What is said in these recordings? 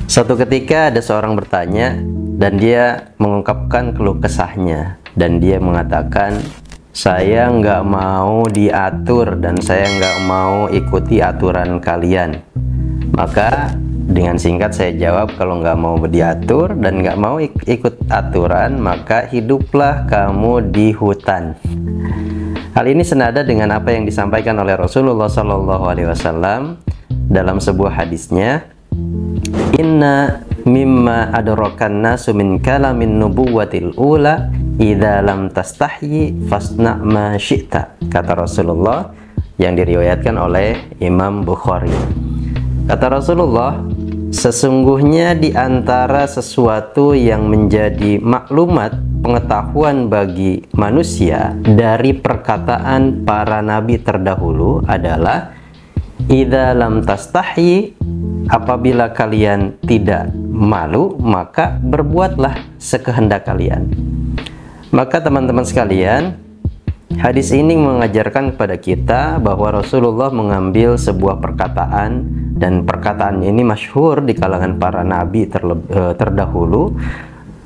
Suatu ketika ada seorang bertanya dan dia mengungkapkan keluh kesahnya, dan dia mengatakan, saya nggak mau diatur dan saya nggak mau ikuti aturan kalian. Maka dengan singkat saya jawab, kalau nggak mau diatur dan nggak mau ikut aturan, maka hiduplah kamu di hutan. Hal ini senada dengan apa yang disampaikan oleh Rasulullah SAW dalam sebuah hadisnya, inna mimma adrakan nasu min kalamin nubuwatil ula idza lam tastahyi fasna ma syi'ta, kata Rasulullah yang diriwayatkan oleh Imam Bukhari. Kata Rasulullah, sesungguhnya di antara sesuatu yang menjadi maklumat pengetahuan bagi manusia dari perkataan para nabi terdahulu adalah idza lam tastahyi, apabila kalian tidak malu, maka berbuatlah sekehendak kalian. Maka teman-teman sekalian, hadis ini mengajarkan kepada kita bahwa Rasulullah mengambil sebuah perkataan, dan perkataan ini masyhur di kalangan para nabi terdahulu,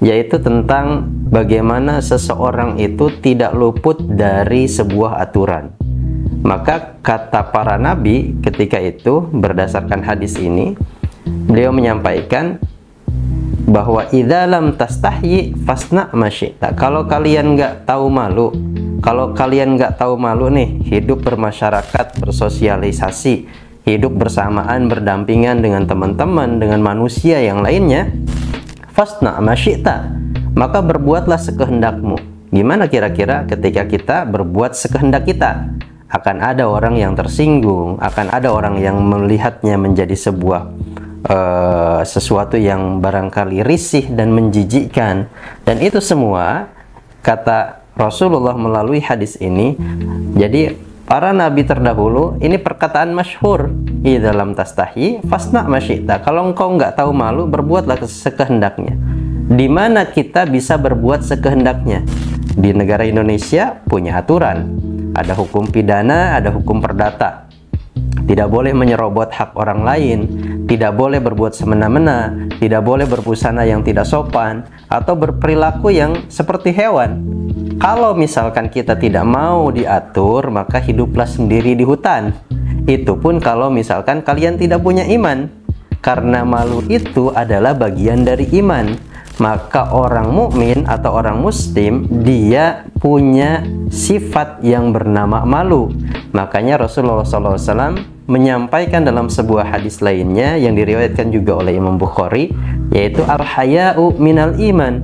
yaitu tentang bagaimana seseorang itu tidak luput dari sebuah aturan. Maka kata para nabi ketika itu, berdasarkan hadis ini, beliau menyampaikan bahwa idza lam tastahyi fasna ma syi'ta. Kalau kalian nggak tahu malu, kalau kalian nggak tahu malu nih, hidup bermasyarakat, bersosialisasi, hidup bersamaan, berdampingan dengan teman-teman, dengan manusia yang lainnya, fasna ma syi'ta, maka berbuatlah sekehendakmu. Gimana kira-kira ketika kita berbuat sekehendak kita? Akan ada orang yang tersinggung, akan ada orang yang melihatnya menjadi sebuah sesuatu yang barangkali risih dan menjijikkan. Dan itu semua, kata Rasulullah melalui hadis ini, jadi para nabi terdahulu, ini perkataan masyhur, idza lam tastahi fasna ma syi'ta, kalau engkau nggak tahu malu, berbuatlah sekehendaknya. Di mana kita bisa berbuat sekehendaknya? Di negara Indonesia punya aturan, ada hukum pidana, ada hukum perdata. Tidak boleh menyerobot hak orang lain, tidak boleh berbuat semena-mena, tidak boleh berbusana yang tidak sopan, atau berperilaku yang seperti hewan. Kalau misalkan kita tidak mau diatur, maka hiduplah sendiri di hutan. Itu pun kalau misalkan kalian tidak punya iman, karena malu itu adalah bagian dari iman. Maka orang mukmin atau orang muslim, dia punya sifat yang bernama malu. Makanya Rasulullah SAW menyampaikan dalam sebuah hadis lainnya yang diriwayatkan juga oleh Imam Bukhari, yaitu al-haya'u minal iman,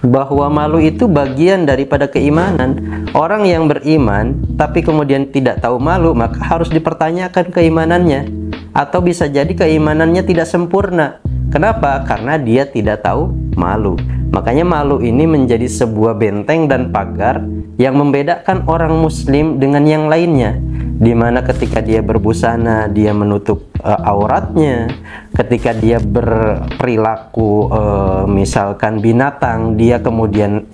bahwa malu itu bagian daripada keimanan. Orang yang beriman tapi kemudian tidak tahu malu, maka harus dipertanyakan keimanannya, atau bisa jadi keimanannya tidak sempurna. Kenapa? Karena dia tidak tahu malu. Makanya malu ini menjadi sebuah benteng dan pagar yang membedakan orang muslim dengan yang lainnya, dimana ketika dia berbusana, dia menutup auratnya. Ketika dia berperilaku misalkan binatang, dia kemudian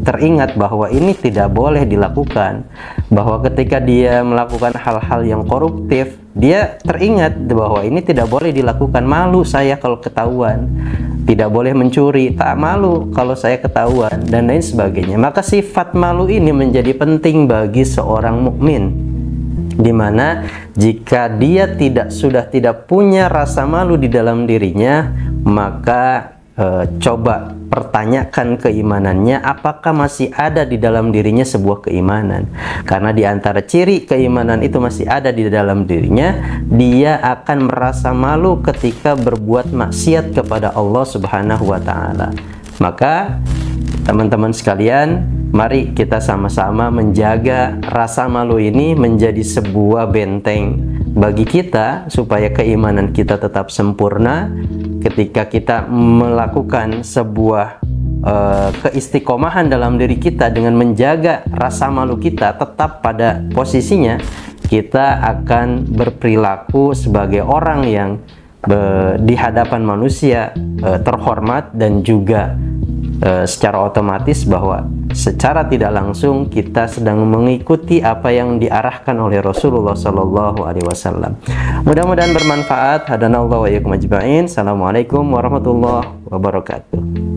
teringat bahwa ini tidak boleh dilakukan. Bahwa ketika dia melakukan hal-hal yang koruptif, dia teringat bahwa ini tidak boleh dilakukan. Malu saya kalau ketahuan. Tidak boleh mencuri, tak malu kalau saya ketahuan, dan lain sebagainya. Maka sifat malu ini menjadi penting bagi seorang mukmin, dimana jika dia sudah tidak punya rasa malu di dalam dirinya, maka coba pertanyakan keimanannya, apakah masih ada di dalam dirinya sebuah keimanan. Karena di antara ciri keimanan itu masih ada di dalam dirinya, dia akan merasa malu ketika berbuat maksiat kepada Allah Subhanahu wa Ta'ala. Maka teman-teman sekalian, mari kita sama-sama menjaga rasa malu ini menjadi sebuah benteng bagi kita, supaya keimanan kita tetap sempurna. Ketika kita melakukan sebuah keistiqomahan dalam diri kita dengan menjaga rasa malu kita tetap pada posisinya, kita akan berperilaku sebagai orang yang di hadapan manusia terhormat, dan juga secara otomatis bahwa secara tidak langsung kita sedang mengikuti apa yang diarahkan oleh Rasulullah Shallallahu Alaihi Wasallam. Mudah-mudahan bermanfaat. Hadanallahu wa iyyakum ajma'in. Assalamualaikum warahmatullahi wabarakatuh.